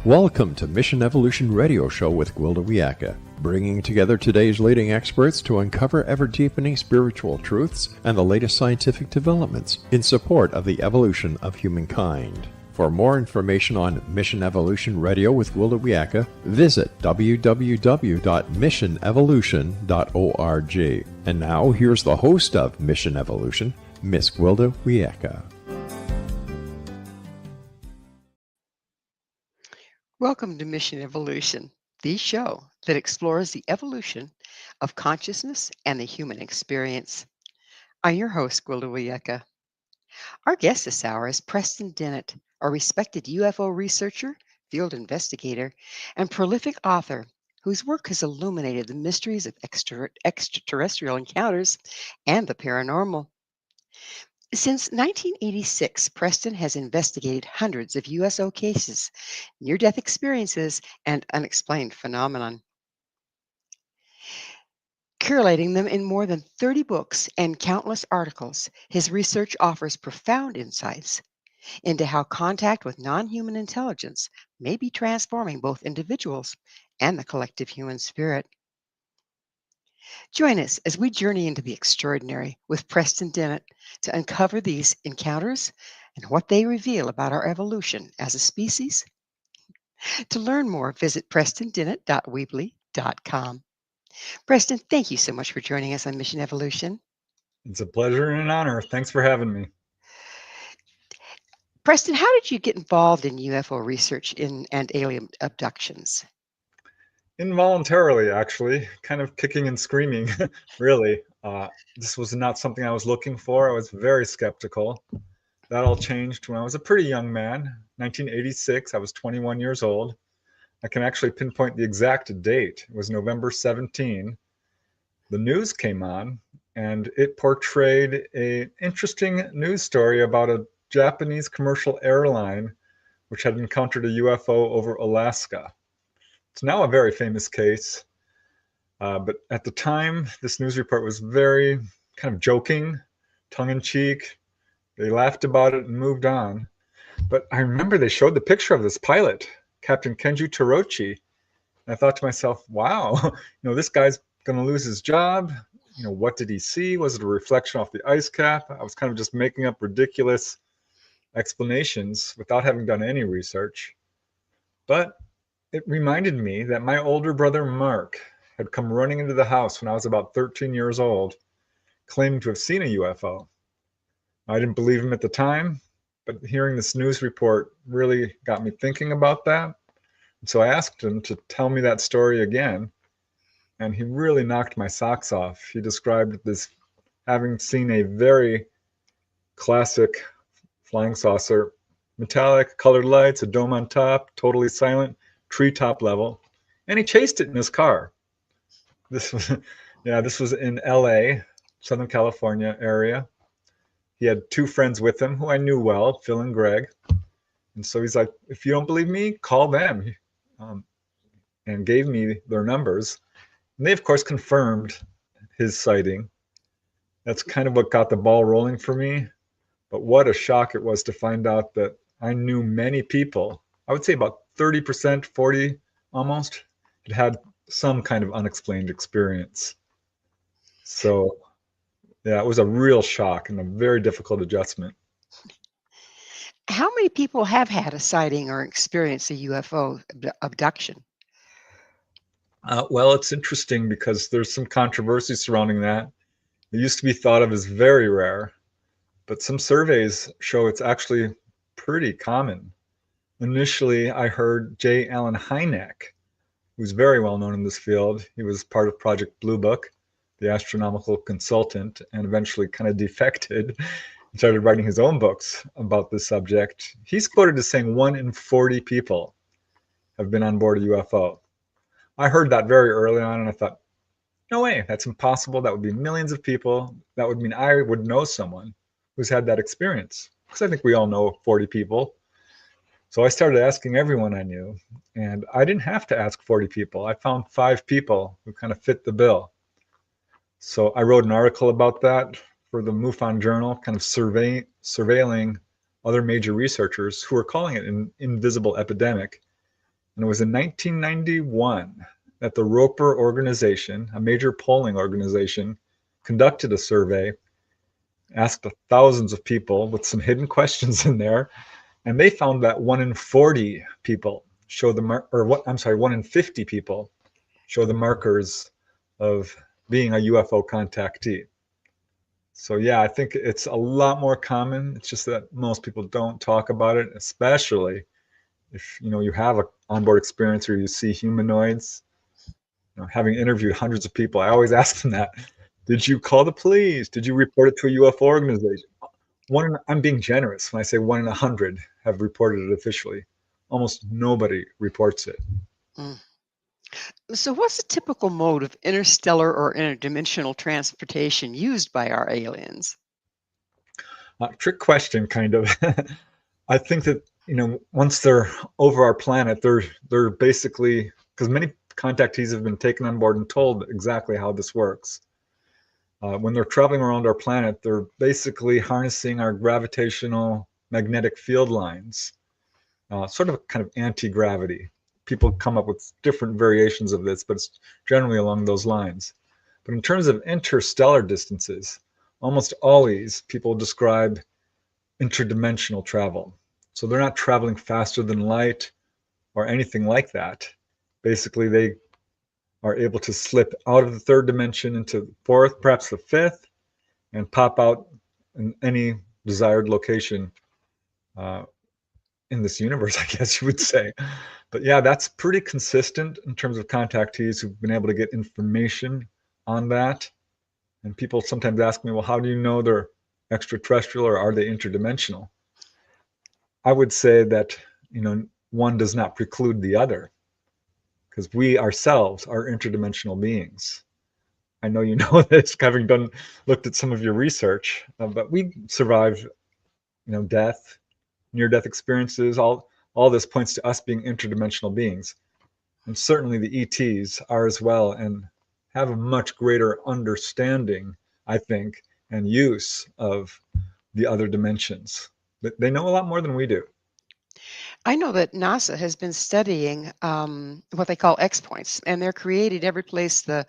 Welcome to Mission Evolution Radio Show with Gwilda Wiyaka, bringing together today's leading experts to uncover ever-deepening spiritual truths and the latest scientific developments in support of the evolution of humankind. For more information on Mission Evolution Radio with Gwilda Wiyaka, visit www.missionevolution.org. And now, here's the host of Mission Evolution, Miss Gwilda Wiyaka. Welcome to Mission Evolution, the show that explores the evolution of consciousness and the human experience. I'm your host, Gwilda Wiyaka. Our guest this hour is Preston Dennett, a respected UFO researcher, field investigator, and prolific author whose work has illuminated the mysteries of extraterrestrial encounters and the paranormal. Since 1986, Preston has investigated hundreds of USO cases, near-death experiences, and unexplained phenomenon, curating them in more than 30 books and countless articles. His research offers profound insights into how contact with non-human intelligence may be transforming both individuals and the collective human spirit. Join us as we journey into the extraordinary with Preston Dennett to uncover these encounters and what they reveal about our evolution as a species. To learn more, visit prestondennett.weebly.com. Preston, thank you so much for joining us on Mission Evolution. It's a pleasure and an honor. Thanks for having me. Preston, how did you get involved in UFO research and alien abductions? Involuntarily, actually, kind of kicking and screaming, really. This was not something I was looking for. I was very skeptical. That all changed when I was a pretty young man. 1986, I was 21 years old. I can actually pinpoint the exact date. It was November 17. The news came on, and it portrayed an interesting news story about a Japanese commercial airline which had encountered a UFO over Alaska. It's now a very famous case, but at the time, this news report was very kind of joking, tongue-in-cheek. They laughed about it and moved on. But I remember they showed the picture of this pilot, Captain Kenji Torochi. And I thought to myself, wow, this guy's going to lose his job. What did he see? Was it a reflection off the ice cap? I was kind of just making up ridiculous explanations without having done any research. But it reminded me that my older brother, Mark, had come running into the house when I was about 13 years old, claiming to have seen a UFO. I didn't believe him at the time, but hearing this news report really got me thinking about that. And so I asked him to tell me that story again, and he really knocked my socks off. He described this having seen a very classic flying saucer, metallic, colored lights, a dome on top, totally silent, treetop level, and he chased it in his car. This was in LA, Southern California area. He had two friends with him who I knew well, Phil and Greg. And so he's like, if you don't believe me, call them, and gave me their numbers. And they, of course, confirmed his sighting. That's kind of what got the ball rolling for me. But what a shock it was to find out that I knew many people, I would say about 30%, 40 almost, had some kind of unexplained experience. So, yeah, it was a real shock and a very difficult adjustment. How many people have had a sighting or experienced a UFO abduction? Well, it's interesting because there's some controversy surrounding that. It used to be thought of as very rare, but some surveys show it's actually pretty common. Initially, I heard J. Allen Hynek, who's very well known in this field. He was part of Project Blue Book, the astronomical consultant, and eventually kind of defected and started writing his own books about this subject. He's quoted as saying 1 in 40 people have been on board a UFO. I heard that very early on, and I thought, no way, that's impossible. That would be millions of people. That would mean I would know someone who's had that experience, because I think we all know 40 people. So I started asking everyone I knew, and I didn't have to ask 40 people. I found 5 people who kind of fit the bill. So I wrote an article about that for the MUFON Journal, kind of surveilling other major researchers who were calling it an invisible epidemic. And it was in 1991 that the Roper organization, a major polling organization, conducted a survey, asked thousands of people with some hidden questions in there, and they found that 1 in 40 people show the or 1 in 50 people show the markers of being a UFO contactee. So yeah, I think it's a lot more common. It's just that most people don't talk about it, especially if you have an onboard experience or you see humanoids. Having interviewed hundreds of people, I always ask them that. Did you call the police? Did you report it to a UFO organization? I'm being generous when I say 1 in 100 have reported it officially. Almost nobody reports it. Mm. So, what's the typical mode of interstellar or interdimensional transportation used by our aliens? Trick question, kind of. I think that once they're over our planet, they're basically, because many contactees have been taken on board and told exactly how this works. When they're traveling around our planet, they're basically harnessing our gravitational magnetic field lines, sort of a kind of anti-gravity. People come up with different variations of this, but it's generally along those lines. But in terms of interstellar distances, almost always people describe interdimensional travel. So they're not traveling faster than light or anything like that. Basically, they are able to slip out of the third dimension into the fourth, perhaps the fifth, and pop out in any desired location in this universe, I guess you would say. But yeah, that's pretty consistent in terms of contactees who've been able to get information on that. And people sometimes ask me, well, how do you know they're extraterrestrial or are they interdimensional? I would say that, one does not preclude the other, because we ourselves are interdimensional beings. I know you know this, having looked at some of your research, but we survive, death, near-death experiences. All this points to us being interdimensional beings, and certainly the ETs are as well, and have a much greater understanding, I think, and use of the other dimensions. But they know a lot more than we do. I know that NASA has been studying what they call X points, and they're created every place the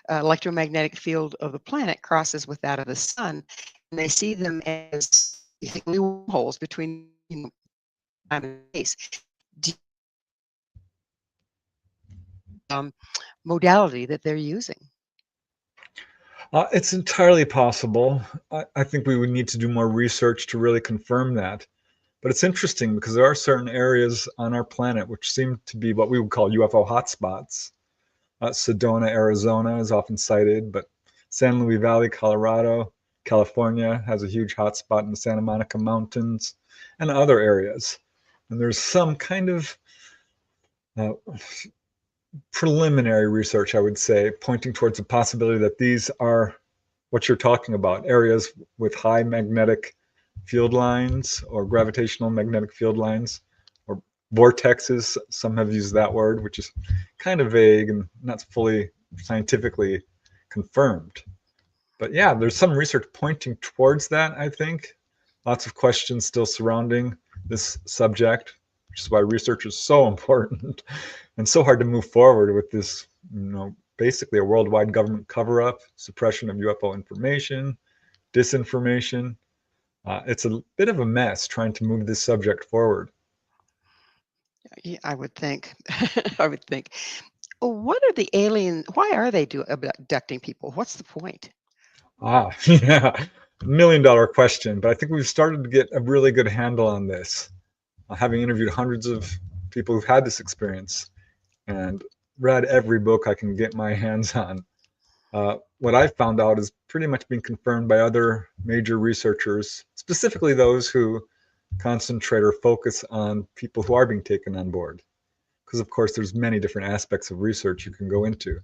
electromagnetic field of the planet crosses with that of the sun. And they see them as basically wormholes between time and space. D- Modality that they're using. It's entirely possible. I think we would need to do more research to really confirm that. But it's interesting because there are certain areas on our planet which seem to be what we would call UFO hotspots. Sedona, Arizona is often cited, but San Luis Valley, Colorado, California has a huge hotspot in the Santa Monica Mountains and other areas. And there's some kind of uh, preliminary research, I would say, pointing towards the possibility that these are what you're talking about, areas with high magnetic field lines or gravitational magnetic field lines, or vortexes. Some have used that word, which is kind of vague and not fully scientifically confirmed. But yeah, there's some research pointing towards that, I think. Lots of questions still surrounding this subject, which is why research is so important and so hard to move forward with this, basically a worldwide government cover-up, suppression of UFO information, disinformation. It's a bit of a mess trying to move this subject forward. Yeah, I would think. I would think. What are the alien? Why are they abducting people? What's the point? Yeah, $1 million question, but I think we've started to get a really good handle on this. Having interviewed hundreds of people who've had this experience and read every book I can get my hands on, what I've found out is pretty much being confirmed by other major researchers, specifically those who concentrate or focus on people who are being taken on board. Because of course there's many different aspects of research you can go into.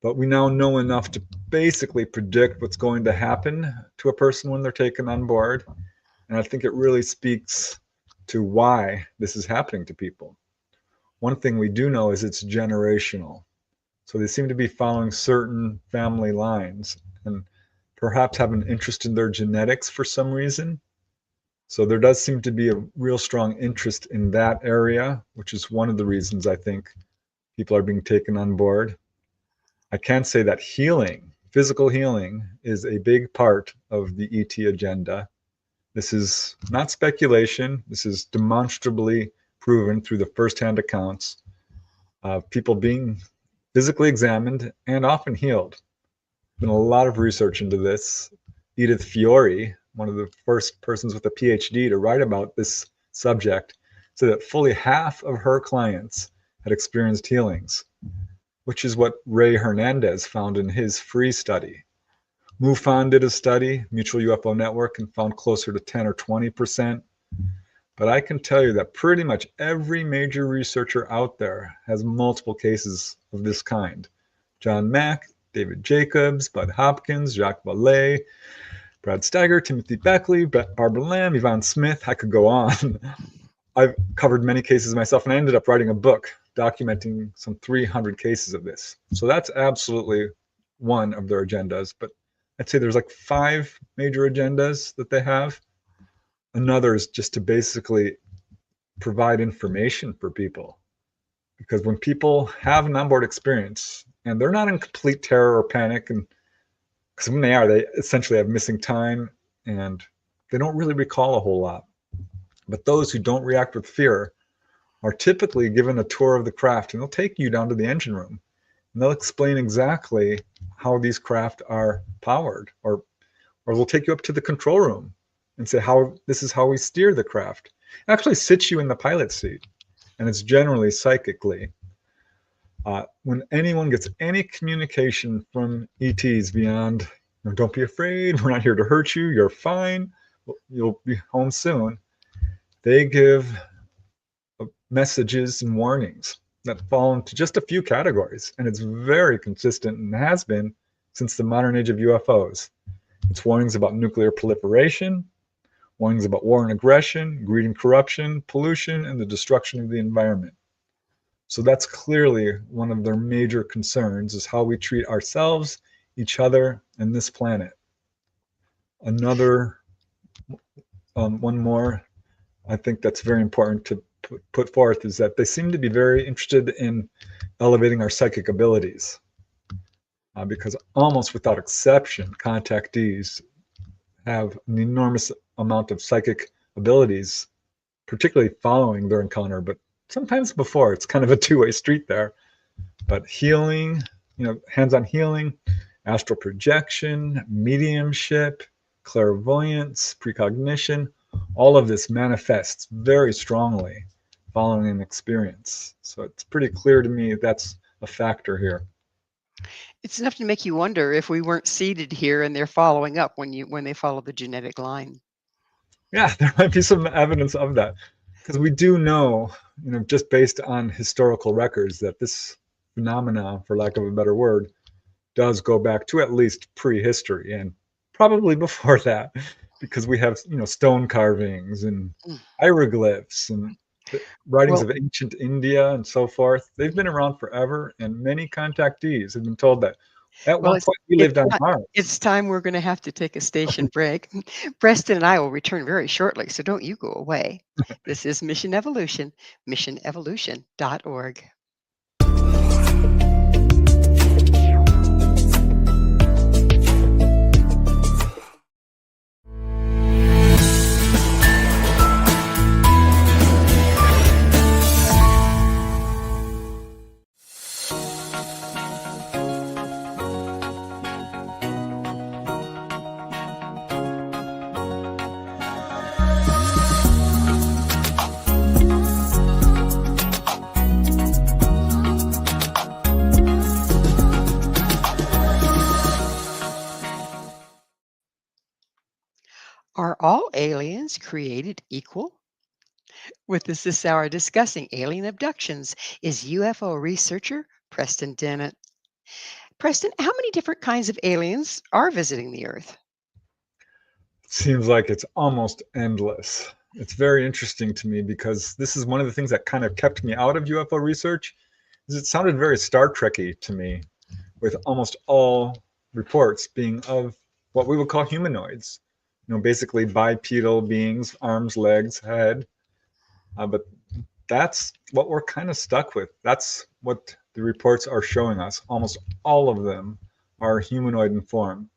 But we now know enough to basically predict what's going to happen to a person when they're taken on board. And I think it really speaks to why this is happening to people. One thing we do know is it's generational. So they seem to be following certain family lines and perhaps have an interest in their genetics for some reason. So there does seem to be a real strong interest in that area, which is one of the reasons I think people are being taken on board. I can say that healing, physical healing, is a big part of the ET agenda. This is not speculation. This is demonstrably proven through the firsthand accounts of people being physically examined and often healed. Been a lot of research into this. Edith Fiore, one of the first persons with a PhD to write about this subject, said that fully half of her clients had experienced healings, which is what Ray Hernandez found in his free study. MUFON did a study, Mutual UFO Network, and found closer to 10 or 20%. But I can tell you that pretty much every major researcher out there has multiple cases of this kind. John Mack, David Jacobs, Bud Hopkins, Jacques Vallée, Brad Steiger, Timothy Beckley, Barbara Lamb, Yvonne Smith. I could go on. I've covered many cases myself, and I ended up writing a book documenting some 300 cases of this. So that's absolutely one of their agendas. But I'd say there's like 5 major agendas that they have. Another is just to basically provide information for people. Because when people have an onboard experience and they're not in complete terror or panic, and because when they are, they essentially have missing time and they don't really recall a whole lot. But those who don't react with fear are typically given a tour of the craft, and they'll take you down to the engine room and they'll explain exactly how these craft are powered, or they'll take you up to the control room and say, this is how we steer the craft. It actually sits you in the pilot seat, and it's generally psychically. When anyone gets any communication from ETs beyond, don't be afraid, we're not here to hurt you, you're fine, you'll be home soon, they give messages and warnings that fall into just a few categories, and it's very consistent and has been since the modern age of UFOs. It's warnings about nuclear proliferation, warnings about war and aggression, greed and corruption, pollution, and the destruction of the environment. So that's clearly one of their major concerns, is how we treat ourselves, each other, and this planet. Another, one more, I think that's very important to put forth, is that they seem to be very interested in elevating our psychic abilities. Because almost without exception, contactees have an enormous amount of psychic abilities, particularly following their encounter, but sometimes before. It's kind of a two-way street there. But healing, hands-on healing, astral projection, mediumship, clairvoyance, precognition, all of this manifests very strongly following an experience. So it's pretty clear to me that's a factor here. It's enough to make you wonder if we weren't seated here and they're following up when they follow the genetic line. Yeah, there might be some evidence of that, because we do know, just based on historical records, that this phenomena, for lack of a better word, does go back to at least prehistory, and probably before that, because we have, stone carvings and hieroglyphs and writings of ancient India and so forth. They've been around forever, and many contactees have been told that at one point we lived on Mars. It's time we're going to have to take a station break. Preston and I will return very shortly, so don't you go away. This is Mission Evolution, missionevolution.org. Are all aliens created equal? With us this hour discussing alien abductions is UFO researcher Preston Dennett. Preston, how many different kinds of aliens are visiting the Earth? It seems like it's almost endless. It's very interesting to me, because this is one of the things that kind of kept me out of UFO research, is it sounded very Star Trek-y to me, with almost all reports being of what we would call humanoids. basically bipedal beings, arms, legs, head. But that's what we're kind of stuck with. That's what the reports are showing us. Almost all of them are humanoid in form.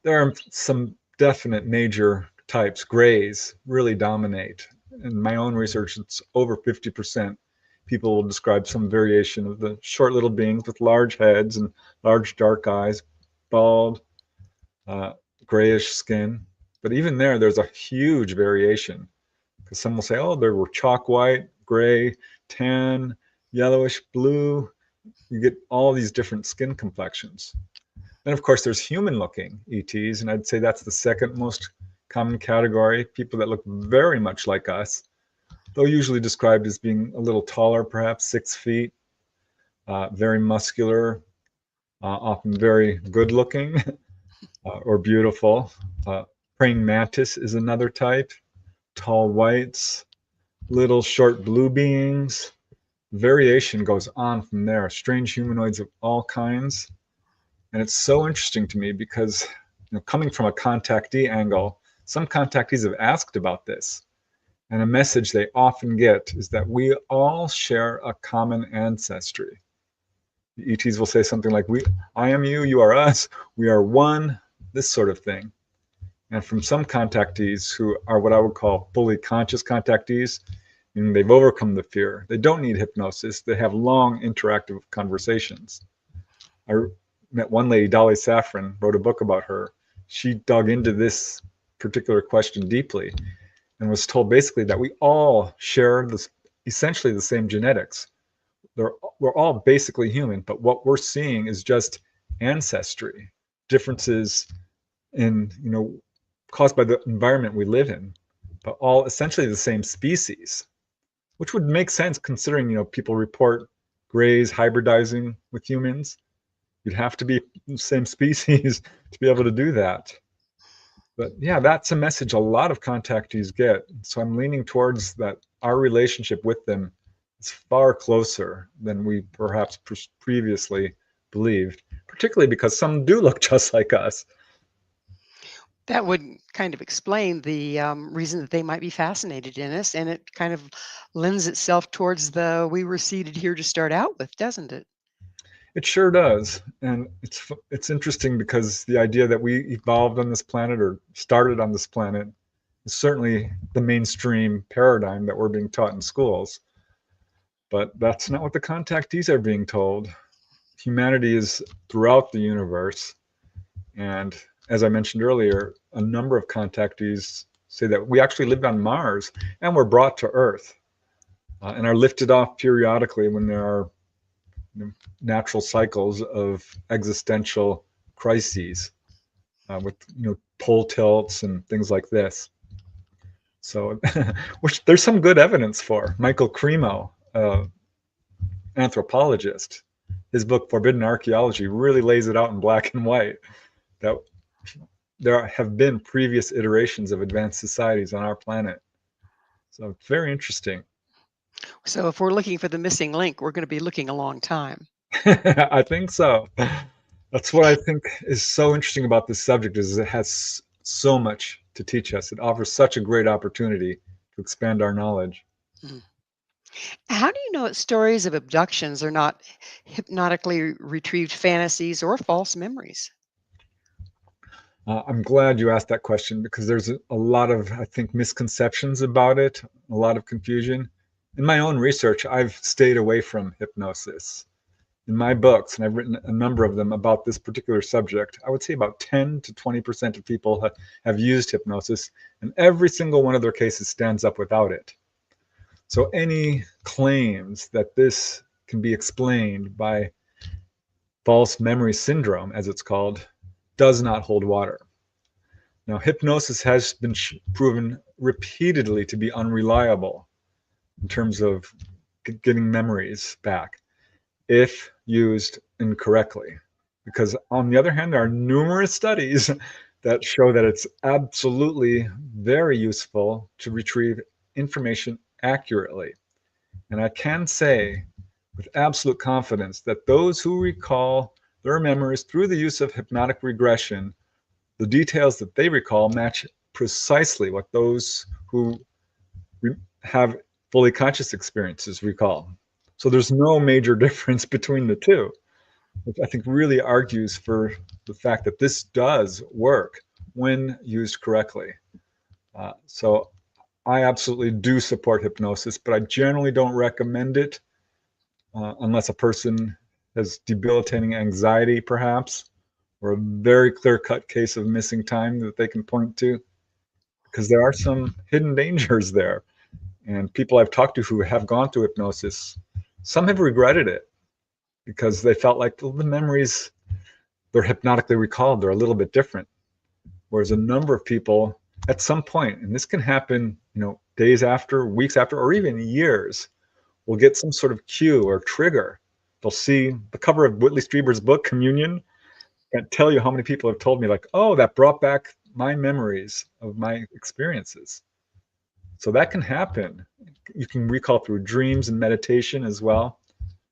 There are some definite major types. Grays really dominate. In my own research, it's over 50%. People will describe some variation of the short little beings with large heads and large dark eyes, bald, grayish skin. But even there's a huge variation. Because some will say, oh, there were chalk white, gray, tan, yellowish, blue. You get all these different skin complexions. Then, of course, there's human-looking ETs, and I'd say that's the second most common category, people that look very much like us, though usually described as being a little taller, perhaps 6 feet, very muscular, often very good-looking or beautiful. Praying mantis is another type, tall whites, little short blue beings. Variation goes on from there, strange humanoids of all kinds. And it's so interesting to me because, coming from a contactee angle, some contactees have asked about this. And a message they often get is that we all share a common ancestry. The ETs will say something like, I am you, you are us, we are one, this sort of thing. And from some contactees who are what I would call fully conscious contactees, meaning they've overcome the fear, they don't need hypnosis, they have long interactive conversations. I met one lady, Dolly Safran, wrote a book about her. She dug into this particular question deeply and was told basically that we all share essentially the same genetics. We're all basically human, but what we're seeing is just ancestry, differences in, caused by the environment we live in, but all essentially the same species, which would make sense considering, people report grays hybridizing with humans. You'd have to be the same species to be able to do that. But yeah, that's a message a lot of contactees get. So I'm leaning towards that our relationship with them is far closer than we perhaps previously believed, particularly because some do look just like us. That would kind of explain the reason that they might be fascinated in us, and it kind of lends itself towards the we were seated here to start out with, doesn't it? It sure does. And it's interesting because the idea that we evolved on this planet or started on this planet is certainly the mainstream paradigm that we're being taught in schools. But that's not what the contactees are being told. Humanity is throughout the universe. And as I mentioned earlier, a number of contactees say that we actually lived on Mars and were brought to Earth and are lifted off periodically when there are natural cycles of existential crises with pole tilts and things like this. So which there's some good evidence for. Michael Cremo, anthropologist, his book Forbidden Archaeology really lays it out in black and white that there have been previous iterations of advanced societies on our planet. So it's very interesting. So if we're looking for the missing link, we're going to be looking a long time. I think so. That's what I think is so interesting about this subject is it has so much to teach us. It offers such a great opportunity to expand our knowledge. Mm. How do you know that stories of abductions are not hypnotically retrieved fantasies or false memories? I'm glad you asked that question because there's a lot of, I think, misconceptions about it, a lot of confusion. In my own research, I've stayed away from hypnosis. In my books, and I've written a number of them about this particular subject, I would say about 10 to 20% of people have used hypnosis, and every single one of their cases stands up without it. So any claims that this can be explained by false memory syndrome, as it's called, does not hold water. Now, hypnosis has been proven repeatedly to be unreliable in terms of getting memories back if used incorrectly. Because on the other hand, there are numerous studies that show that it's absolutely very useful to retrieve information accurately. And I can say with absolute confidence that those who recall their memories through the use of hypnotic regression the details that they recall match precisely what those who have fully conscious experiences recall. So there's no major difference between the two, which I think really argues for the fact that this does work when used correctly. So I absolutely do support hypnosis, but I generally don't recommend it unless a person has debilitating anxiety, perhaps, or a very clear-cut case of missing time that they can point to, because there are some hidden dangers there. And people I've talked to who have gone through hypnosis, some have regretted it because they felt like, well, the memories they're hypnotically recalled, they're a little bit different. Whereas a number of people at some point, and this can happen, days after, weeks after, or even years, will get some sort of cue or trigger. They'll see the cover of Whitley Strieber's book, Communion, and tell you how many people have told me, like, oh, that brought back my memories of my experiences. So that can happen. You can recall through dreams and meditation as well.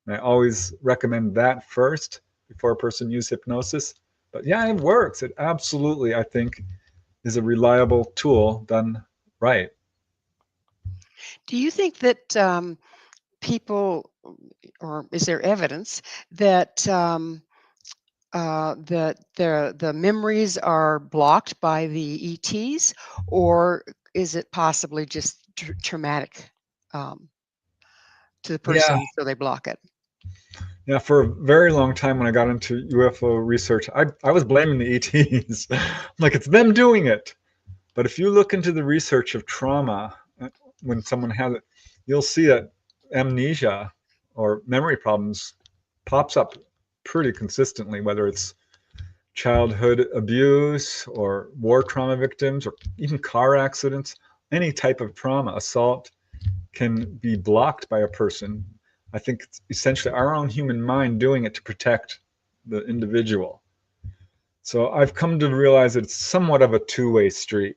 And I always recommend that first before a person uses hypnosis. But yeah, it works. It absolutely, I think, is a reliable tool done right. Do you think that people, or is there evidence that that the memories are blocked by the ETs, or is it possibly just traumatic to the Yeah. person, so they block it? Yeah, for a very long time when I got into UFO research, I was blaming the ETs. I'm like, it's them doing it. But if you look into the research of trauma, when someone has it, you'll see that amnesia or memory problems pops up pretty consistently, whether it's childhood abuse or war trauma victims or even car accidents. Any type of trauma, assault, can be blocked by a person. I think it's essentially our own human mind doing it to protect the individual. So I've come to realize that it's somewhat of a two-way street,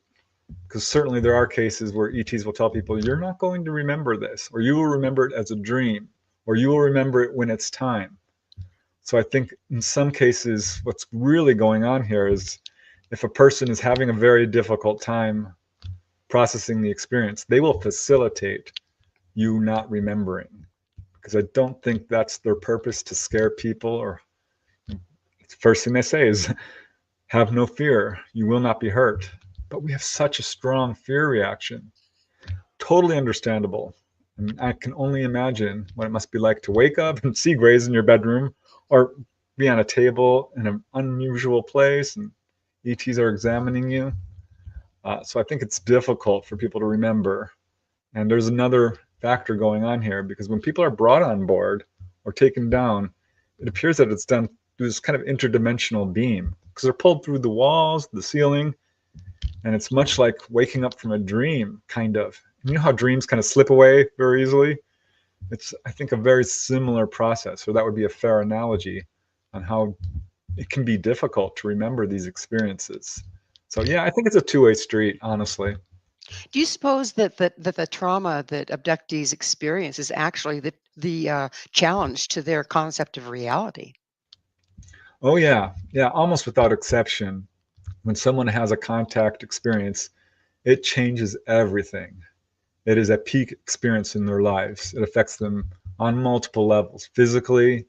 because certainly there are cases where ETs will tell people, you're not going to remember this, or you will remember it as a dream, or you will remember it when it's time. So I think in some cases, what's really going on here is if a person is having a very difficult time processing the experience, they will facilitate you not remembering, because I don't think that's their purpose, to scare people. Or the first thing they say is, have no fear, you will not be hurt. But we have such a strong fear reaction. Totally understandable. I mean, I can only imagine what it must be like to wake up and see grays in your bedroom, or be on a table in an unusual place and ETs are examining you. So I think it's difficult for people to remember. And there's another factor going on here, because when people are brought on board or taken down, it appears that it's done through this kind of interdimensional beam, because they're pulled through the walls, the ceiling, and it's much like waking up from a dream, kind of. You know how dreams kind of slip away very easily? It's, I think, a very similar process, or that would be a fair analogy on how it can be difficult to remember these experiences. So yeah, I think it's a two-way street, honestly. Do you suppose that the trauma that abductees experience is actually the challenge to their concept of reality? Oh yeah, almost without exception. When someone has a contact experience, it changes everything. It is a peak experience in their lives. It affects them on multiple levels: physically,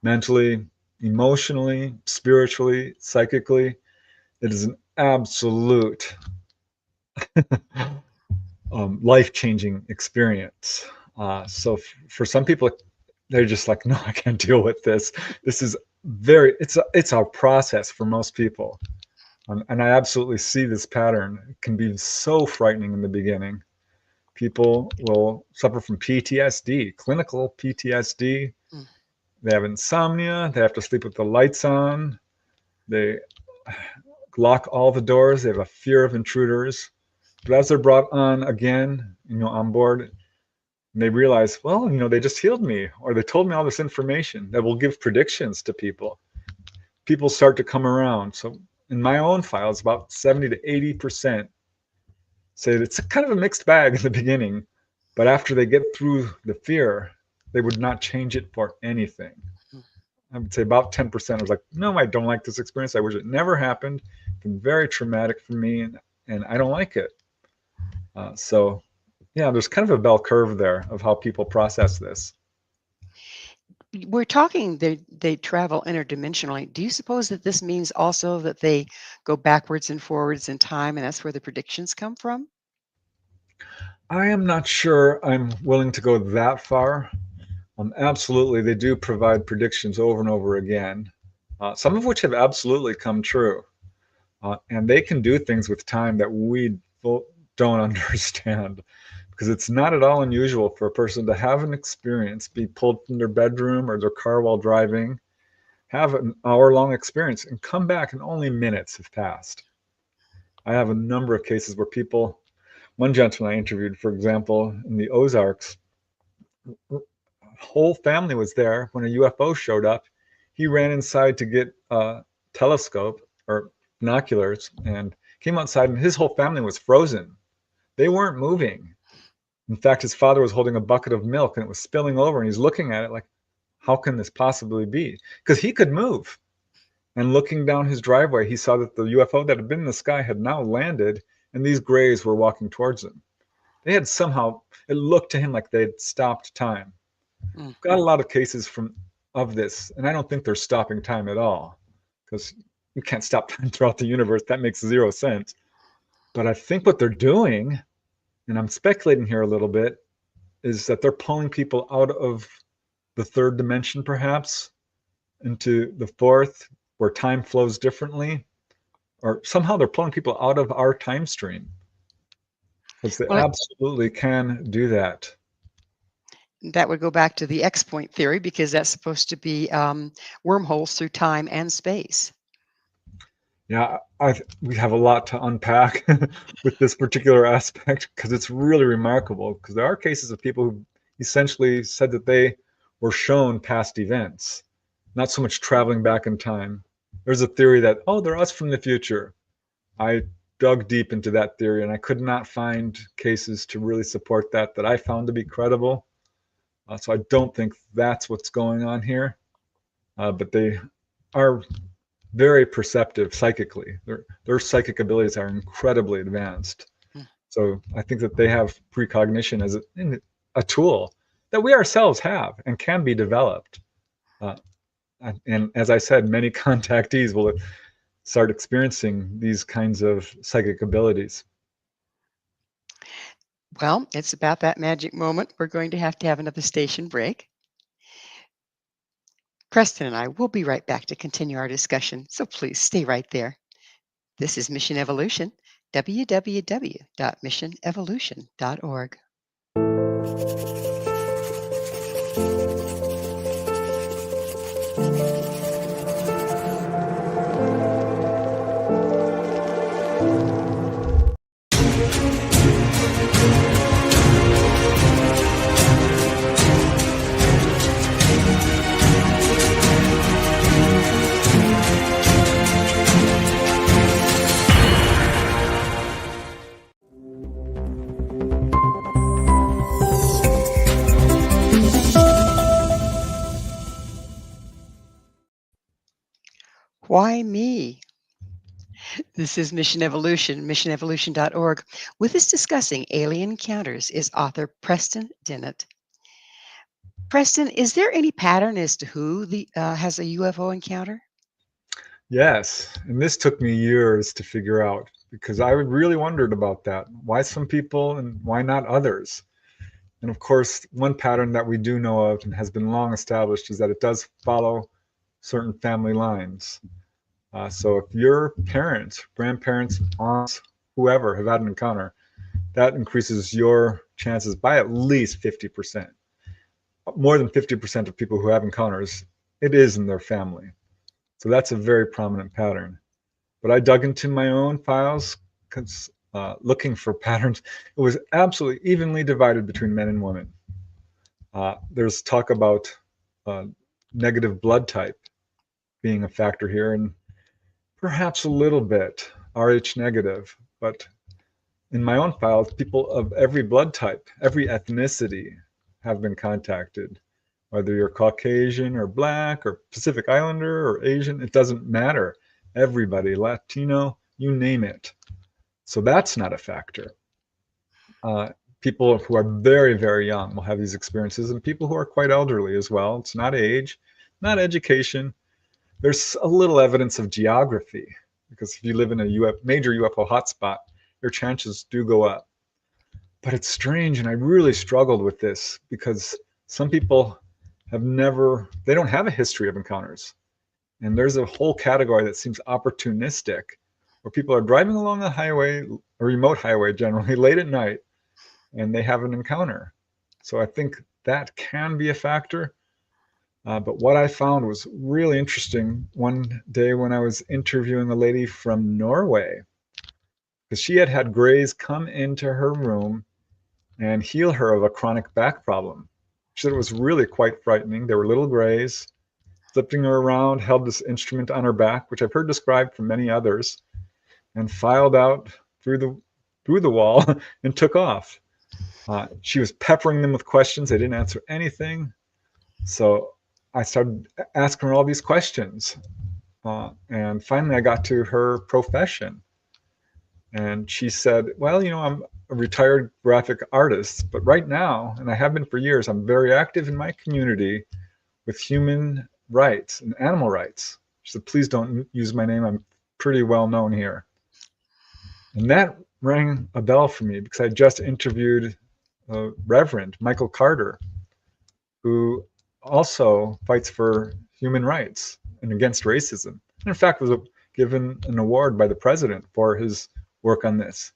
mentally, emotionally, spiritually, psychically. It is an absolute life-changing experience. So for some people, they're just like, no, I can't deal with this. This is it's a process for most people. And I absolutely see this pattern. It can be so frightening in the beginning. People will suffer from PTSD, clinical PTSD. Mm. They have insomnia. They have to sleep with the lights on. They lock all the doors. They have a fear of intruders. But as they're brought on again, on board, and they realize, well, they just healed me, or they told me all this information that will give predictions to people. People start to come around. So in my own files, about 70 to 80% say that it's kind of a mixed bag in the beginning, but after they get through the fear, they would not change it for anything. I would say about 10% was like, no, I don't like this experience. I wish it never happened. been very traumatic for me, and I don't like it. So, yeah, there's kind of a bell curve there of how people process this. We're talking they travel interdimensionally. Do you suppose that this means also that they go backwards and forwards in time, and that's where the predictions come from? I am not sure I'm willing to go that far. Absolutely, they do provide predictions over and over again, some of which have absolutely come true. And they can do things with time that we don't understand, because it's not at all unusual for a person to have an experience, be pulled from their bedroom or their car while driving, have an hour-long experience, and come back and only minutes have passed. I have a number of cases where one gentleman I interviewed, for example, in the Ozarks, whole family was there when a UFO showed up. He ran inside to get a telescope or binoculars and came outside, and his whole family was frozen. They weren't moving. In fact, his father was holding a bucket of milk and it was spilling over, and he's looking at it like, how can this possibly be? Because he could move. And looking down his driveway, he saw that the UFO that had been in the sky had now landed, and these grays were walking towards him. They had somehow, it looked to him like they had stopped time. Got a lot of cases of this, and I don't think they're stopping time at all, because you can't stop time throughout the universe. That makes zero sense. But I think what they're doing, and I'm speculating here a little bit, is that they're pulling people out of the third dimension, perhaps, into the fourth, where time flows differently, or somehow they're pulling people out of our time stream, because they absolutely can do that. That would go back to the X point theory, because that's supposed to be wormholes through time and space. Yeah, we have a lot to unpack with this particular aspect, because it's really remarkable, because there are cases of people who essentially said that they were shown past events, not so much traveling back in time. There's a theory that, oh, they're us from the future. I dug deep into that theory, and I could not find cases to really support that I found to be credible. So I don't think that's what's going on here. But they are very perceptive psychically. Their psychic abilities are incredibly advanced. So I think that they have precognition as a tool that we ourselves have and can be developed. And as I said, many contactees will start experiencing these kinds of psychic abilities. Well, it's about that magic moment. We're going to have another station break. Preston and I will be right back to continue our discussion, so please stay right there. This is Mission Evolution, www.missionevolution.org. Why me? This is Mission Evolution, missionevolution.org. With us discussing alien encounters is author Preston Dennett. Preston, is there any pattern as to who has a UFO encounter? Yes, and this took me years to figure out, because I really wondered about that. Why some people and why not others? And of course, one pattern that we do know of and has been long established is that it does follow certain family lines. So if your parents, grandparents, aunts, whoever have had an encounter, that increases your chances by at least 50%. More than 50% of people who have encounters, it is in their family. So that's a very prominent pattern. But I dug into my own files looking for patterns. It was absolutely evenly divided between men and women. There's talk about negative blood type being a factor here, and perhaps a little bit Rh negative. But in my own files, people of every blood type, every ethnicity have been contacted. Whether you're Caucasian or Black or Pacific Islander or Asian, it doesn't matter. Everybody, Latino, you name it. So that's not a factor. People who are very, very young will have these experiences, and people who are quite elderly as well. It's not age, not education. There's a little evidence of geography, because if you live in a major UFO hotspot, your chances do go up. But it's strange, and I really struggled with this because some people they don't have a history of encounters. And there's a whole category that seems opportunistic, where people are driving along a highway, a remote highway generally, late at night, and they have an encounter. So I think that can be a factor. But what I found was really interesting one day when I was interviewing a lady from Norway, because she had had Greys come into her room and heal her of a chronic back problem. She said it was really quite frightening. There were little Greys flipping her around, held this instrument on her back, which I've heard described from many others, and filed out through the wall and took off. She was peppering them with questions. They didn't answer anything. So I started asking her all these questions. And finally, I got to her profession. And she said, well, I'm a retired graphic artist, but right now, and I have been for years, I'm very active in my community with human rights and animal rights. She said, please don't use my name. I'm pretty well known here. And that rang a bell for me because I just interviewed Reverend Michael Carter, who also fights for human rights and against racism. And in fact, was given an award by the president for his work on this.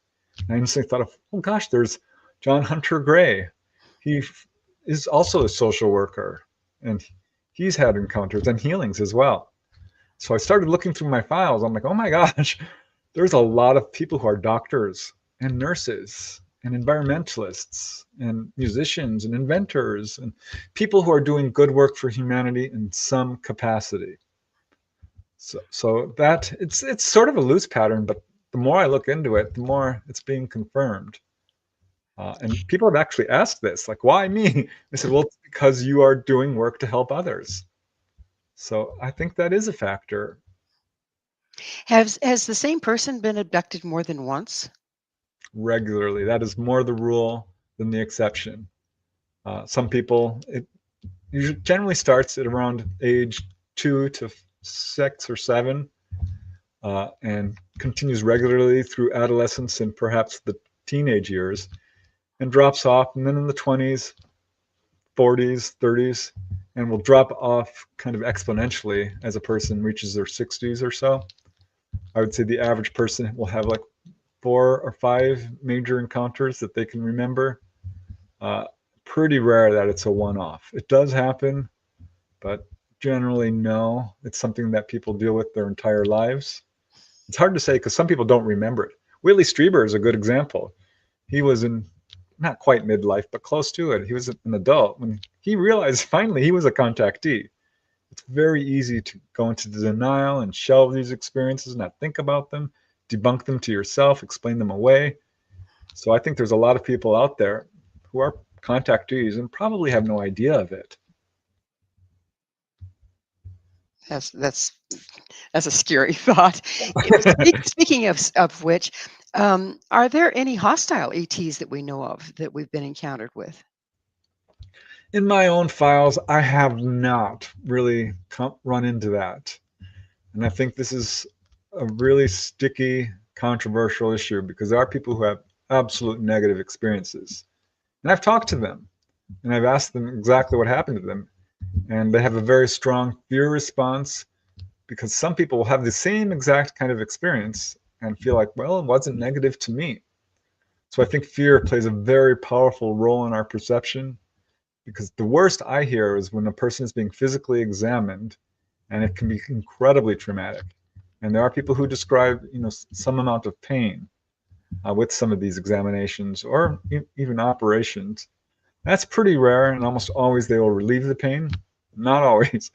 And I instantly thought of, oh gosh, there's John Hunter Gray. He is also a social worker, and he's had encounters and healings as well. So I started looking through my files. I'm like, oh my gosh, there's a lot of people who are doctors and nurses and environmentalists and musicians and inventors and people who are doing good work for humanity in some capacity. So that it's sort of a loose pattern, but the more I look into it, the more it's being confirmed. And people have actually asked this, like, why me? I said, well, it's because you are doing work to help others. So I think that is a factor. Has the same person been abducted more than once? Regularly. That is more the rule than the exception. Some people, it usually generally starts at around age 2 to 6 or 7, and continues regularly through adolescence and perhaps the teenage years, and drops off, and then in the 20s, 40s, 30s, and will drop off kind of exponentially as a person reaches their 60s or so. I would say the average person will have like 4 or 5 major encounters that they can remember. Pretty rare that it's a one-off. It does happen, but generally no. It's something that people deal with their entire lives. It's hard to say because some people don't remember it. Whitley Strieber is a good example. He was in not quite midlife, but close to it. He was an adult when he realized finally he was a contactee. It's very easy to go into denial and shelve these experiences, not think about them, debunk them to yourself, explain them away. So I think there's a lot of people out there who are contactees and probably have no idea of it. That's a scary thought. Speaking of which, are there any hostile ETs that we know of that we've been encountered with? In my own files, I have not really run into that. And I think this is a really sticky, controversial issue because there are people who have absolute negative experiences. And I've talked to them and I've asked them exactly what happened to them. And they have a very strong fear response because some people will have the same exact kind of experience and feel like, well, it wasn't negative to me. So I think fear plays a very powerful role in our perception, because the worst I hear is when a person is being physically examined, and it can be incredibly traumatic. And there are people who describe, some amount of pain with some of these examinations or even operations. That's pretty rare, and almost always they will relieve the pain. Not always.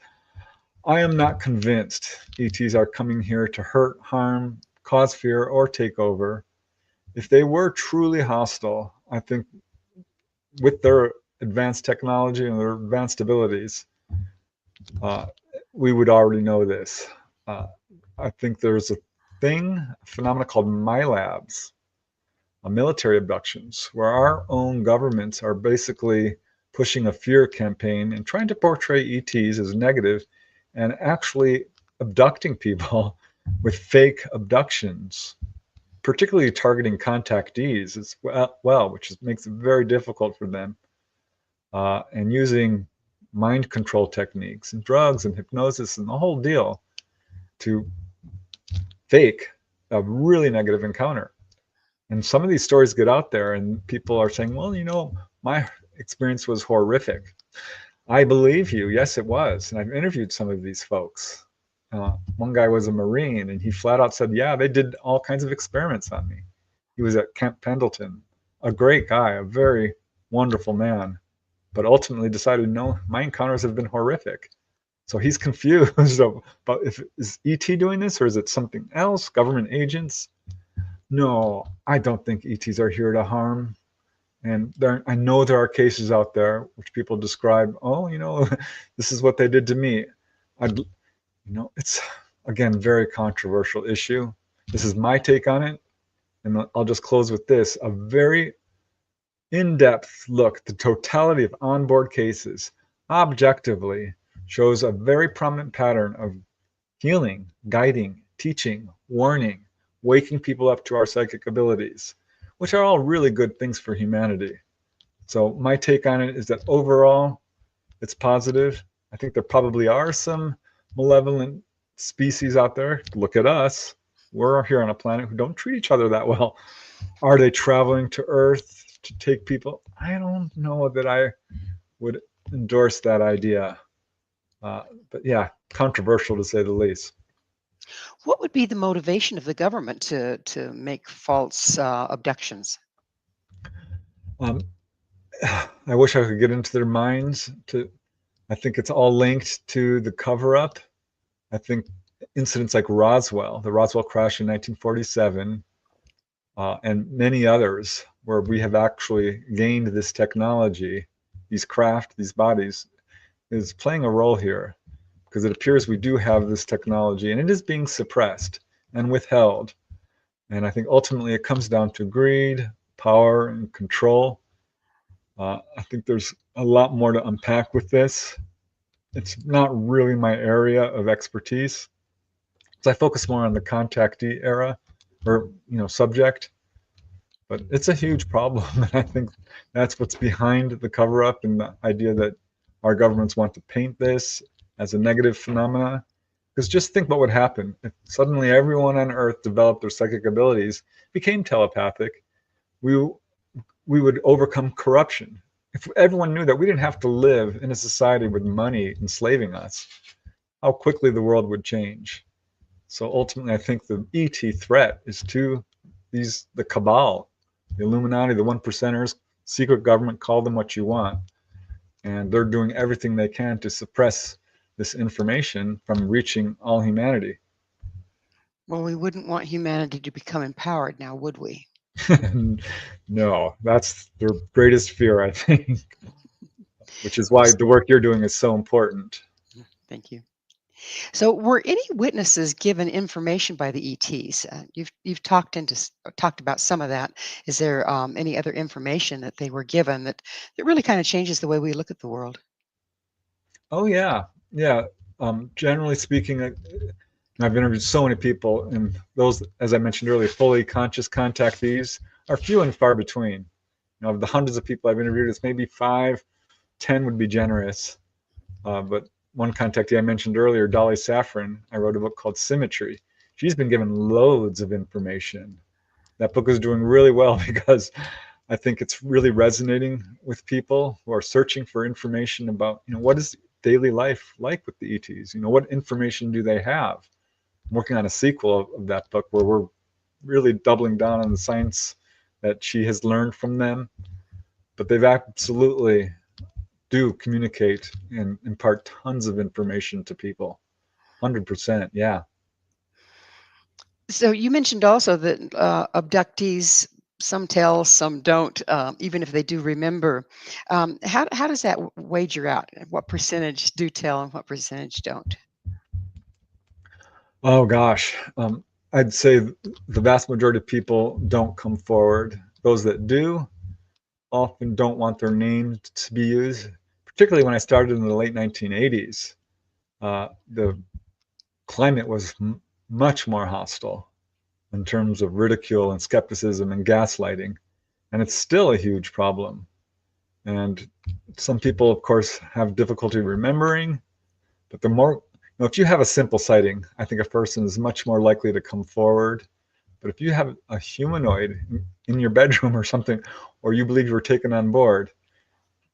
I am not convinced ETs are coming here to hurt, harm, cause fear, or take over. If they were truly hostile, I think with their advanced technology and their advanced abilities, we would already know this. I think there's a phenomena called MyLabs, military abductions, where our own governments are basically pushing a fear campaign and trying to portray ETs as negative and actually abducting people with fake abductions, particularly targeting contactees as well, which makes it very difficult for them, and using mind control techniques and drugs and hypnosis and the whole deal to fake a really negative encounter. And some of these stories get out there and people are saying, well, my experience was horrific. I believe you. Yes, it was. And I've interviewed some of these folks. One guy was a Marine and he flat out said, yeah, they did all kinds of experiments on me. He was at Camp Pendleton, a great guy, a very wonderful man, but ultimately decided, no, my encounters have been horrific. So he's confused about if is ET doing this or is it something else, government agents? No, I don't think ETs are here to harm. And I know there are cases out there which people describe, this is what they did to me. It's, again, very controversial issue. This is my take on it. And I'll just close with this. A very in-depth look at the totality of onboard cases objectively shows a very prominent pattern of healing, guiding, teaching, warning, waking people up to our psychic abilities, which are all really good things for humanity. So my take on it is that overall, it's positive. I think there probably are some malevolent species out there. Look at us. We're here on a planet who don't treat each other that well. Are they traveling to Earth to take people? I don't know that I would endorse that idea. But yeah, controversial to say the least. What would be the motivation of the government to make false abductions? I wish I could get into their minds. I think it's all linked to the cover-up. I think incidents like Roswell, the Roswell crash in 1947, and many others, where we have actually gained this technology, these craft, these bodies, is playing a role here, because it appears we do have this technology, and it is being suppressed and withheld. And I think ultimately it comes down to greed, power, and control. I think there's a lot more to unpack with this. It's not really my area of expertise. So I focus more on the contactee era or subject. But it's a huge problem. And I think that's what's behind the cover-up and the idea that our governments want to paint this as a negative phenomena. Because just think what would happen if suddenly everyone on Earth developed their psychic abilities, became telepathic. We would overcome corruption. If everyone knew that we didn't have to live in a society with money enslaving us, how quickly the world would change. So ultimately, I think the ET threat is to the cabal, the Illuminati, the one percenters, secret government, call them what you want. And they're doing everything they can to suppress this information from reaching all humanity. Well, we wouldn't want humanity to become empowered now, would we? No, that's their greatest fear, I think, which is why the work you're doing is so important. Thank you. So, were any witnesses given information by the ETs? You've talked about some of that. Is there any other information that they were given that really kind of changes the way we look at the world? Oh yeah. Generally speaking, I've interviewed so many people, and those, as I mentioned earlier, fully conscious contactees are few and far between. Of the hundreds of people I've interviewed, it's maybe 5, 10 would be generous. But one contactee I mentioned earlier, Dolly Safran, I wrote a book called Symmetry. She's been given loads of information. That book is doing really well because I think it's really resonating with people who are searching for information about, what is daily life like with the ETs? What information do they have? I'm working on a sequel of that book where we're really doubling down on the science that she has learned from them. But they've absolutely do communicate and impart tons of information to people. 100%, yeah. So you mentioned also that abductees, some tell, some don't, even if they do remember. How does that wager out? What percentage do tell and what percentage don't? Oh gosh, I'd say the vast majority of people don't come forward. Those that do often don't want their name to be used, particularly when I started in the late 1980s. The climate was much more hostile in terms of ridicule and skepticism and gaslighting, and it's still a huge problem. And some people, of course, have difficulty remembering, but the more, if you have a simple sighting, I think a person is much more likely to come forward. But if you have a humanoid in your bedroom or something, or you believe you were taken on board,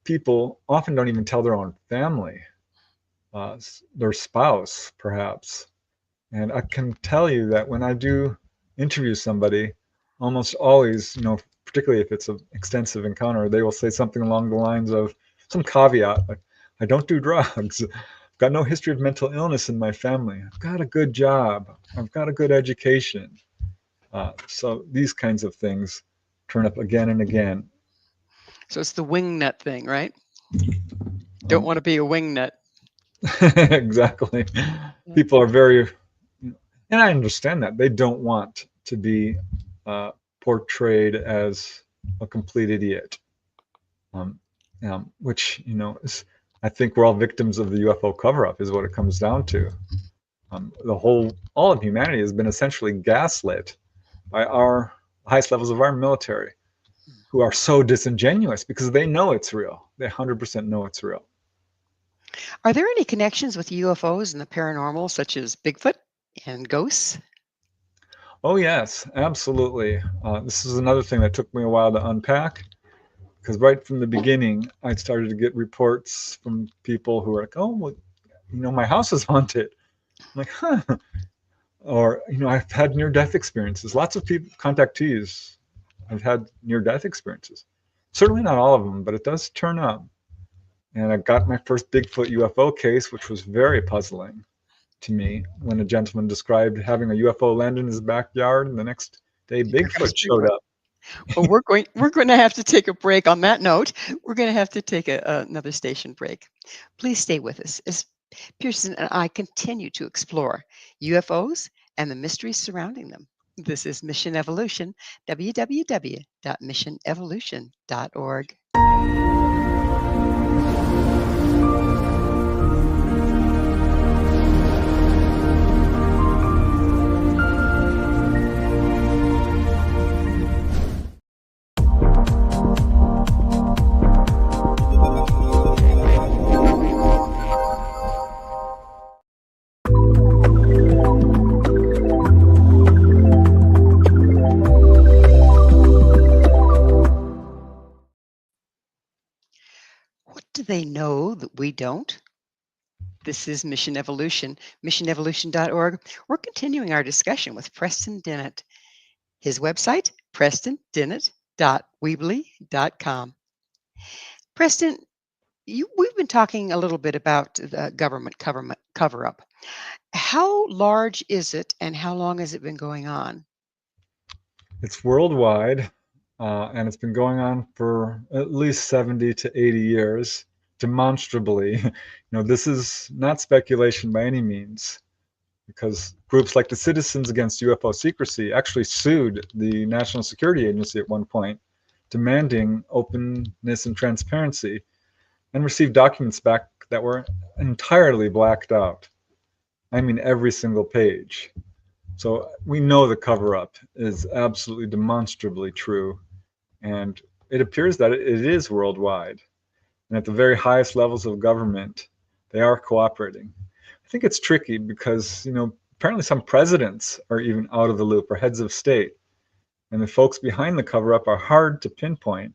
people often don't even tell their own family, their spouse, perhaps. And I can tell you that when I do interview somebody, almost always, particularly if it's an extensive encounter, they will say something along the lines of some caveat, like, I don't do drugs. I've got no history of mental illness in my family. I've got a good job. I've got a good education. So these kinds of things turn up again and again. So it's the wing nut thing, right? Don't want to be a wing nut. Exactly. People are very, and I understand that, they don't want to be portrayed as a complete idiot, which, is, I think we're all victims of the UFO cover-up is what it comes down to. All of humanity has been essentially gaslit by our highest levels of our military, who are so disingenuous because they know it's real. They 100% know it's real. Are there any connections with UFOs and the paranormal, such as Bigfoot and ghosts? Oh, yes, absolutely. This is another thing that took me a while to unpack, because right from the beginning, I started to get reports from people who are like, oh, well, my house is haunted. I'm like, huh. Or, I've had near-death experiences. Lots of people, contactees, I've had near-death experiences. Certainly not all of them, but it does turn up. And I got my first Bigfoot UFO case, which was very puzzling to me, when a gentleman described having a UFO land in his backyard, and the next day Bigfoot showed up. Well, we're going to have to take a break. On that note, we're going to have to take another station break. Please stay with us as Pearson and I continue to explore UFOs and the mysteries surrounding them. This is Mission Evolution, www.missionevolution.org. What do they know that we don't? This is Mission Evolution, missionevolution.org. We're continuing our discussion with Preston Dennett. His website, prestondennett.weebly.com. Preston, we've been talking a little bit about the government cover-up. How large is it, and how long has it been going on? It's worldwide, and it's been going on for at least 70 to 80 years, demonstrably. This is not speculation by any means, because groups like the Citizens Against UFO Secrecy actually sued the National Security Agency at one point, demanding openness and transparency, and received documents back that were entirely blacked out. I mean, every single page. So we know the cover-up is absolutely demonstrably true, and it appears that it is worldwide. And at the very highest levels of government, they are cooperating. I think it's tricky because, apparently some presidents are even out of the loop, or heads of state. And the folks behind the cover-up are hard to pinpoint,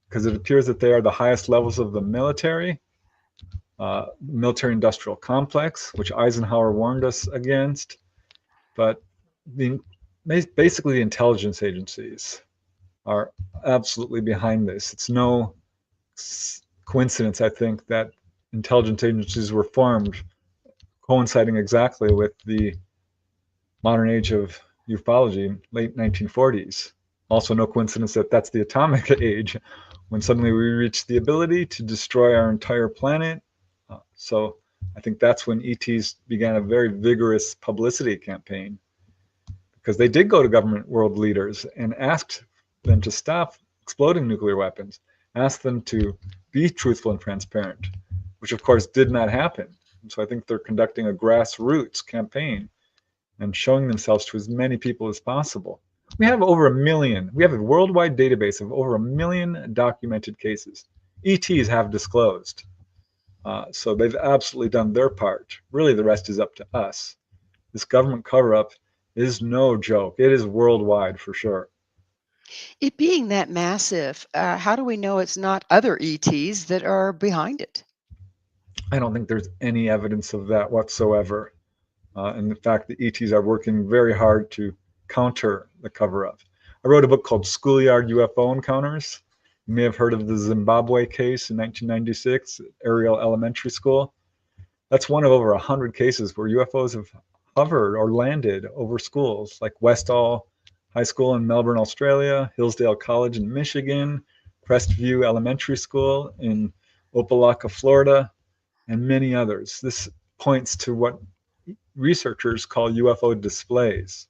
because it appears that they are the highest levels of the military industrial complex, which Eisenhower warned us against. But basically the intelligence agencies are absolutely behind this. It's no coincidence, I think, that intelligence agencies were formed coinciding exactly with the modern age of ufology, late 1940s. Also no coincidence that that's the atomic age, when suddenly we reached the ability to destroy our entire planet. So I think that's when ETs began a very vigorous publicity campaign, because they did go to government world leaders and asked them to stop exploding nuclear weapons, asked them to be truthful and transparent, which of course did not happen. And so I think they're conducting a grassroots campaign and showing themselves to as many people as possible. We have over 1 million. We have a worldwide database of over 1 million documented cases. ETs have disclosed. So they've absolutely done their part. Really, the rest is up to us. This government cover-up is no joke. It is worldwide for sure. It being that massive, how do we know it's not other ETs that are behind it? I don't think there's any evidence of that whatsoever. And in fact, the ETs are working very hard to counter the cover-up. I wrote a book called Schoolyard UFO Encounters. You may have heard of the Zimbabwe case in 1996 at Ariel Elementary School. That's one of over 100 cases where UFOs have hovered or landed over schools like Westall High School in Melbourne, Australia, Hillsdale College in Michigan, Crestview Elementary School in Opelika, Florida, and many others. This points to what researchers call UFO displays.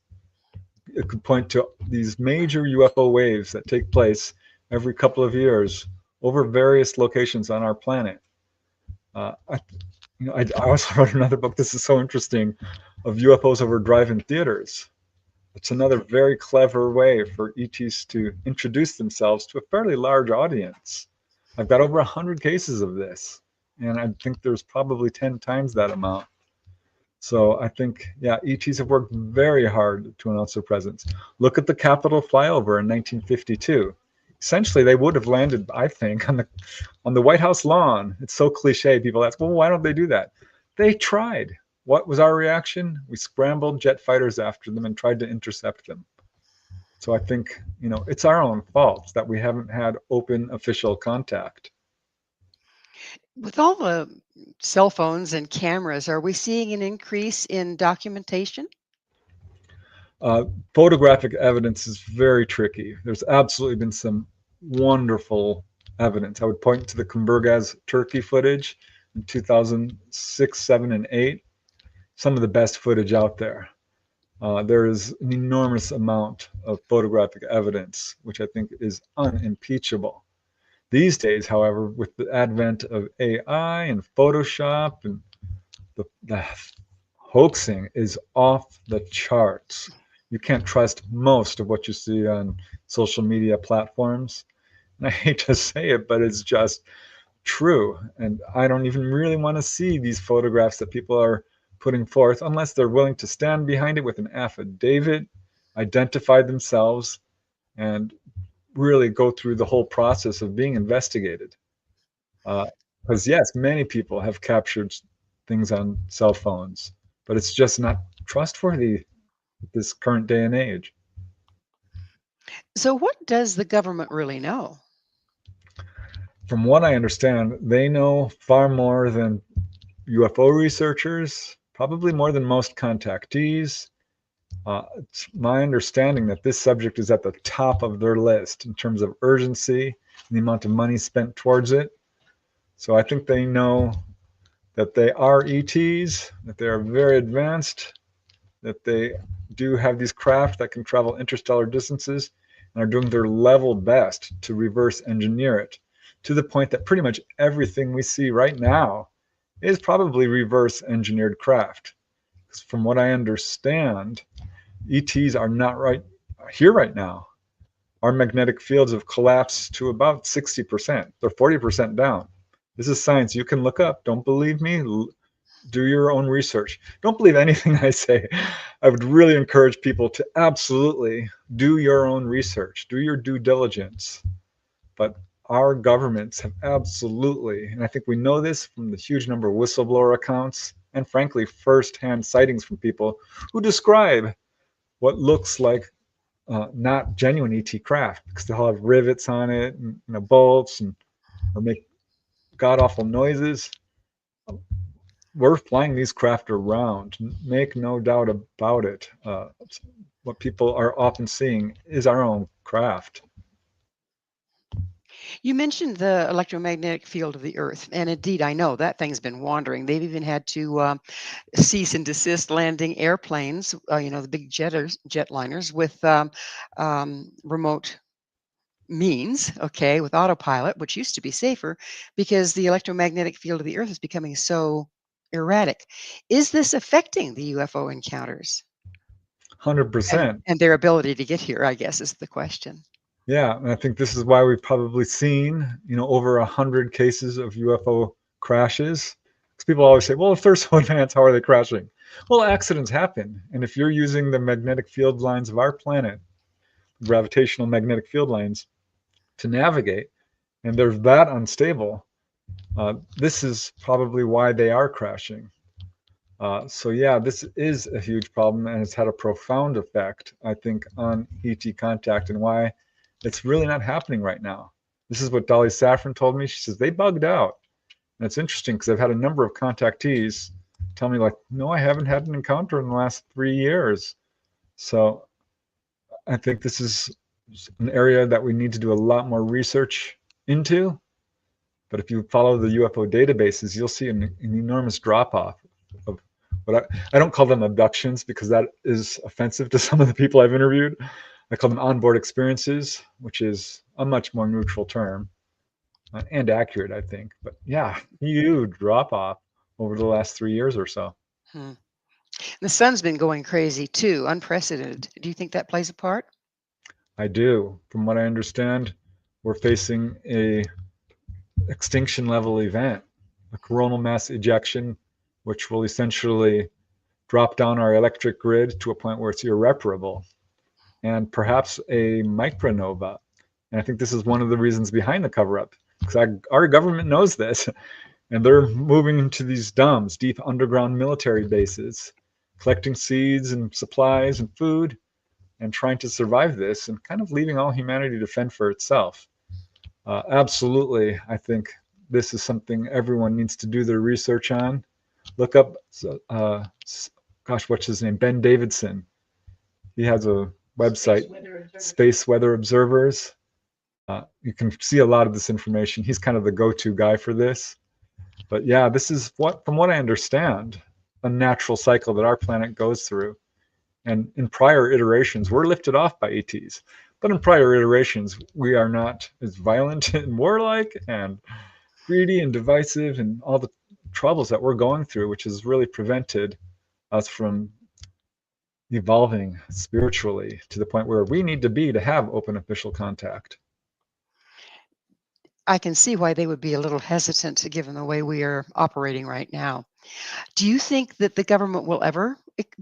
It could point to these major UFO waves that take place every couple of years over various locations on our planet. I also wrote another book, this is so interesting, of UFOs over drive-in theaters. It's another very clever way for ETs to introduce themselves to a fairly large audience. I've got over 100 cases of this, and I think there's probably 10 times that amount. So I think, yeah, ETs have worked very hard to announce their presence. Look at the Capitol flyover in 1952. Essentially, they would have landed, I think, on the White House lawn. It's so cliche. People ask, well, why don't they do that? They tried. What was our reaction? We scrambled jet fighters after them and tried to intercept them. So I think, it's our own fault that we haven't had open official contact. With all the cell phones and cameras, are we seeing an increase in documentation? Photographic evidence is very tricky. There's absolutely been some wonderful evidence. I would point to the Kumburgaz Turkey footage in 2006, 7, and 8. Some of the best footage out there. There is an enormous amount of photographic evidence, which I think is unimpeachable. These days, however, with the advent of AI and Photoshop, and the hoaxing is off the charts. You can't trust most of what you see on social media platforms. And I hate to say it, but it's just true. And I don't even really want to see these photographs that people are putting forth unless they're willing to stand behind it with an affidavit, identify themselves, and really go through the whole process of being investigated. Because yes, many people have captured things on cell phones, but it's just not trustworthy at this current day and age. So, what does the government really know? From what I understand, they know far more than UFO researchers, probably more than most contactees. It's my understanding that this subject is at the top of their list in terms of urgency and the amount of money spent towards it. So I think they know that they are ETs, that they are very advanced, that they do have these craft that can travel interstellar distances and are doing their level best to reverse engineer it to the point that pretty much everything we see right now is probably reverse engineered craft. From what I understand, ETs are not right here right now. Our magnetic fields have collapsed to about 60%. They're 40% down. This is science. You can look up. Don't believe me? Do your own research. Don't believe anything I say. I would really encourage people to absolutely do your own research. Do your due diligence. But our governments have absolutely, and I think we know this from the huge number of whistleblower accounts and frankly, first-hand sightings from people who describe what looks like not genuine ET craft because they'll have rivets on it and bolts or make god-awful noises. We're flying these craft around. Make no doubt about it. What people are often seeing is our own craft. You mentioned the electromagnetic field of the Earth, and indeed, I know that thing's been wandering. They've even had to cease and desist landing airplanes, the big jetliners with remote means, okay, with autopilot, which used to be safer because the electromagnetic field of the Earth is becoming so erratic. Is this affecting the UFO encounters 100%. and their ability to get here? I guess is the question. Yeah, and I think this is why we've probably seen, over 100 cases of UFO crashes. Because people always say, well, if they're so advanced, how are they crashing? Well, accidents happen. And if you're using the magnetic field lines of our planet, gravitational magnetic field lines, to navigate, and they're that unstable, this is probably why they are crashing. So yeah, this is a huge problem, and it's had a profound effect, I think, on ET contact and why it's really not happening right now. This is what Dolly Saffron told me. She says they bugged out. And it's interesting because I've had a number of contactees tell me, like, no, I haven't had an encounter in the last 3 years. So I think this is an area that we need to do a lot more research into. But if you follow the UFO databases, you'll see an enormous drop off of what I don't call them abductions because that is offensive to some of the people I've interviewed. I call them onboard experiences, which is a much more neutral term and accurate, I think. But yeah, huge drop off over the last 3 years or so. Hmm. The sun's been going crazy too, unprecedented. Do you think that plays a part? I do. From what I understand, we're facing a extinction level event, a coronal mass ejection, which will essentially drop down our electric grid to a point where it's irreparable, and perhaps a micronova. And I think this is one of the reasons behind the cover up, because our government knows this, and they're moving into these DUMBs, deep underground military bases, collecting seeds and supplies and food, and trying to survive this, and kind of leaving all humanity to fend for itself. Absolutely, I think this is something everyone needs to do their research on. Look up, what's his name? Ben Davidson. He has a website, Space Weather Observers. You can see a lot of this information. He's kind of the go-to guy for this. But yeah, this is from what I understand, a natural cycle that our planet goes through. And in prior iterations, we're lifted off by ETs. But in prior iterations, we are not as violent and warlike and greedy and divisive and all the troubles that we're going through, which has really prevented us from evolving spiritually to the point where we need to be to have open official contact. I can see why they would be a little hesitant given the way we are operating right now. Do you think that the government will ever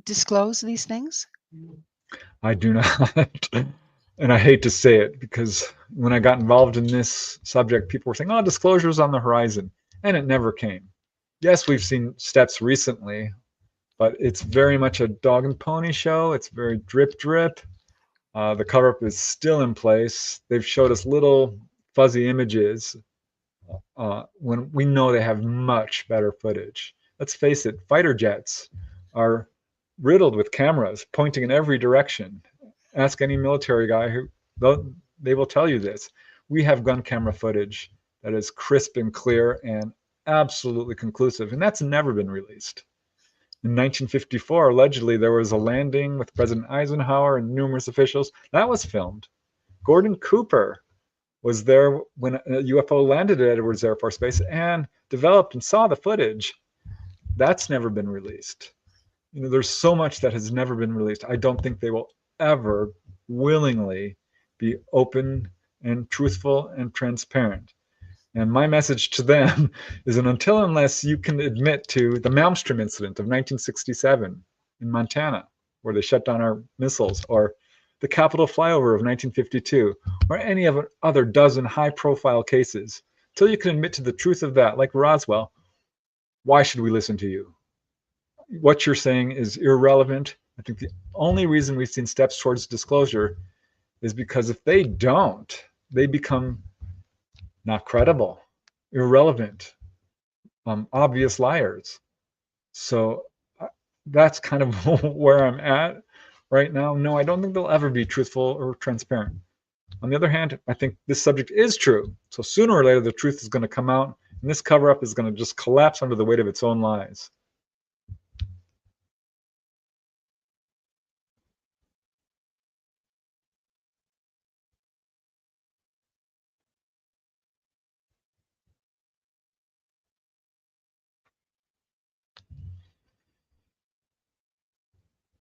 disclose these things? I do not. And I hate to say it because when I got involved in this subject, people were saying, oh, disclosure's on the horizon. And it never came. Yes, we've seen steps recently, but it's very much a dog and pony show. It's very drip, drip. The cover-up is still in place. They've showed us little fuzzy images when we know they have much better footage. Let's face it, fighter jets are riddled with cameras pointing in every direction. Ask any military guy they will tell you this. We have gun camera footage that is crisp and clear and absolutely conclusive, and that's never been released. In 1954, allegedly, there was a landing with President Eisenhower and numerous officials. That was filmed. Gordon Cooper was there when a UFO landed at Edwards Air Force Base and developed and saw the footage. That's never been released. There's so much that has never been released. I don't think they will ever willingly be open and truthful and transparent. And my message to them is that unless you can admit to the Malmstrom incident of 1967 in Montana, where they shut down our missiles, or the Capitol flyover of 1952, or any of other dozen high-profile cases, till you can admit to the truth of that, like Roswell, why should we listen to you? What you're saying is irrelevant. I think the only reason we've seen steps towards disclosure is because if they don't, they become not credible, irrelevant, obvious liars. So that's kind of where I'm at right now. No, I don't think they'll ever be truthful or transparent. On the other hand, I think this subject is true. So sooner or later, the truth is going to come out, and this cover-up is going to just collapse under the weight of its own lies.